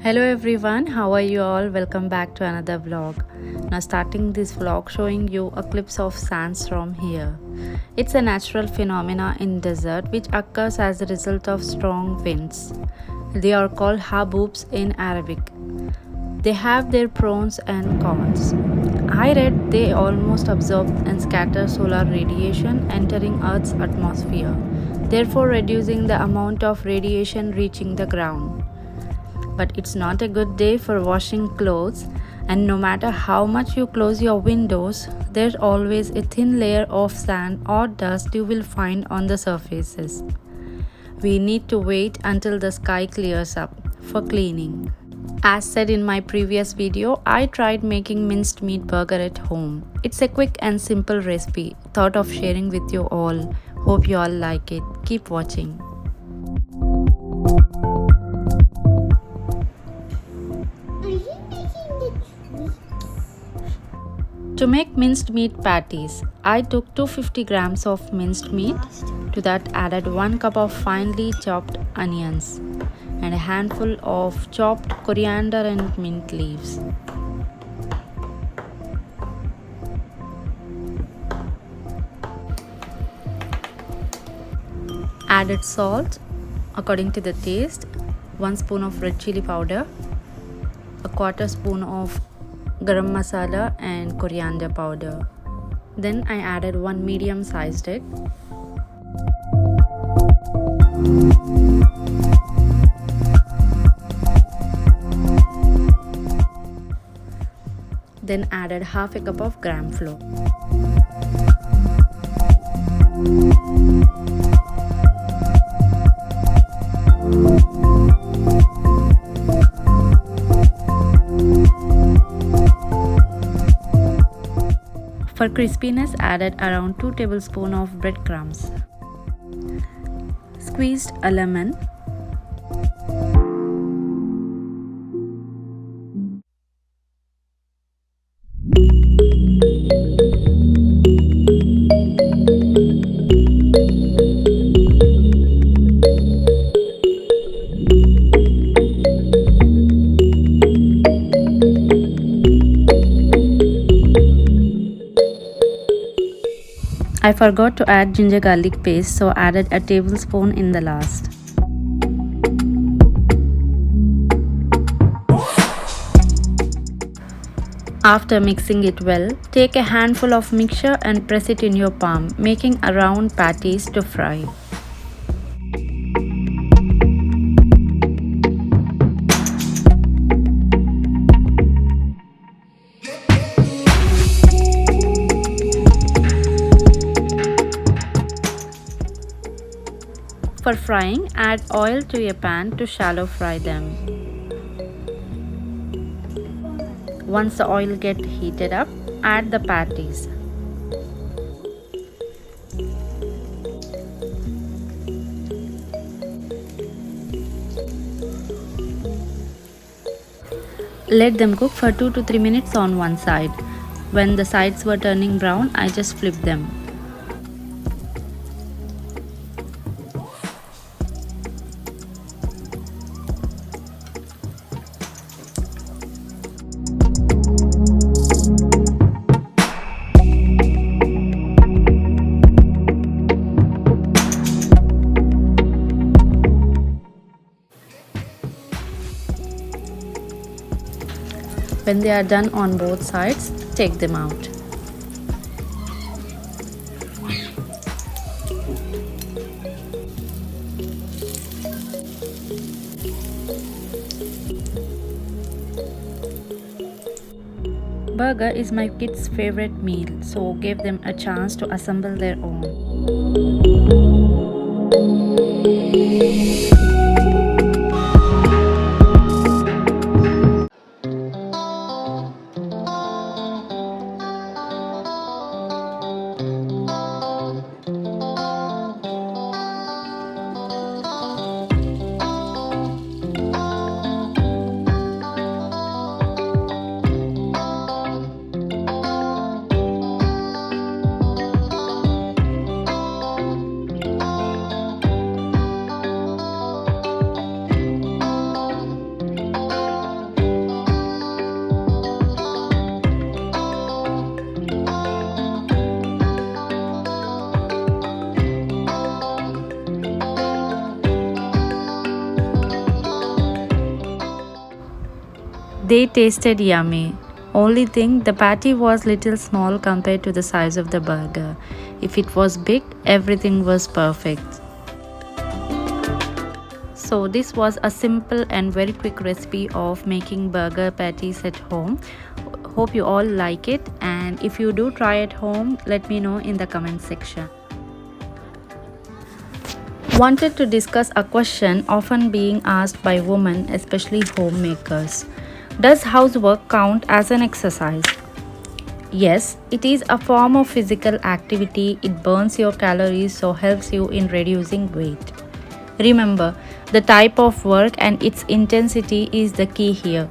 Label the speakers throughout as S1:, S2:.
S1: Hello everyone, how are you all? Welcome back to another vlog. Now starting this vlog showing you a clips of sandstorm here. It's a natural phenomena in desert which occurs as a result of strong winds. They are called haboobs in Arabic. They have their pros and cons. I read they almost absorb and scatter solar radiation entering Earth's atmosphere, therefore reducing the amount of radiation reaching the ground. But it's not a good day for washing clothes, and no matter how much you close your windows, there's always a thin layer of sand or dust you will find on the surfaces. We need to wait until the sky clears up for cleaning. As said in my previous video, I tried making minced meat burger at home. It's a quick and simple recipe. Thought of sharing with you all. Hope you all like it. Keep watching. To make minced meat patties, I took 250 grams of minced meat. To that added 1 cup of finely chopped onions and a handful of chopped coriander and mint leaves. Added salt according to the taste, 1 spoon of red chili powder, a quarter spoon of garam masala and coriander powder. Then I added 1 medium sized egg. Then added half a cup of gram flour. For crispiness, added around 2 tablespoons of breadcrumbs. Squeezed a lemon. I forgot to add ginger garlic paste, so added a tablespoon in the last. After mixing it well, take a handful of mixture and press it in your palm, making a round patties to fry. For frying, add oil to a pan to shallow fry them. Once the oil gets heated up, add the patties. Let them cook for 2 to 3 minutes on one side. When the sides were turning brown, I just flipped them. When they are done on both sides, take them out. Burger is my kids' favorite meal, so give them a chance to assemble their own. They tasted yummy. Only thing, the patty was little small compared to the size of the burger. If it was big, everything was perfect. So this was a simple and very quick recipe of making burger patties at home. Hope you all like it, and if you do try at home, let me know in the comment section. Wanted to discuss a question often being asked by women, especially homemakers. Does housework count as an exercise? Yes, it is a form of physical activity. It burns your calories, so helps you in reducing weight. Remember, the type of work and its intensity is the key here.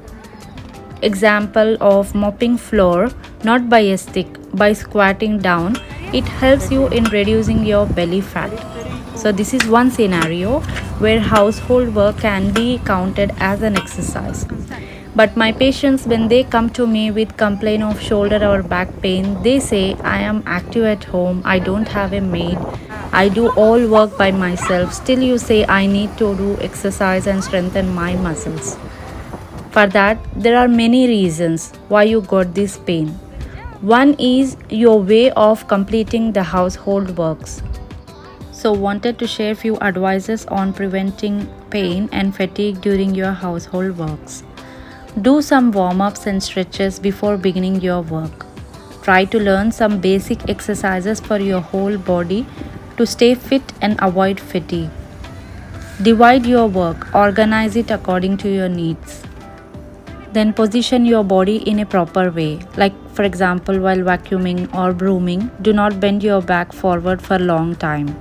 S1: Example of mopping floor, not by a stick, by squatting down. It helps you in reducing your belly fat. So this is one scenario where household work can be counted as an exercise. But my patients, when they come to me with complaint of shoulder or back pain, they say, I am active at home, I don't have a maid, I do all work by myself. Still you say I need to do exercise and strengthen my muscles. For that, there are many reasons why you got this pain. One is your way of completing the household works. So wanted to share few advices on preventing pain and fatigue during your household works. Do some warm-ups and stretches before beginning your work. Try to learn some basic exercises for your whole body to stay fit and avoid fatigue. Divide your work, organize it according to your needs. Then position your body in a proper way. Like for example, while vacuuming or brooming, do not bend your back forward for a long time.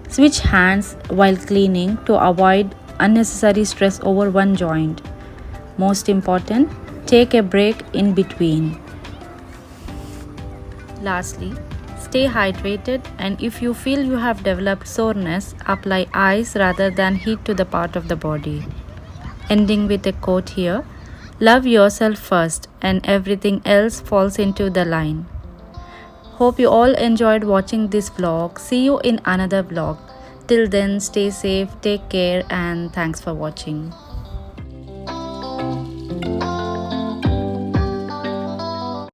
S1: Switch hands while cleaning to avoid unnecessary stress over one joint. Most important, take a break in between. Lastly, stay hydrated, and if you feel you have developed soreness, apply ice rather than heat to the part of the body. Ending with a quote here, love yourself first and everything else falls into the line. Hope you all enjoyed watching this vlog. See you in another vlog. Till then, stay safe, take care, and thanks for watching.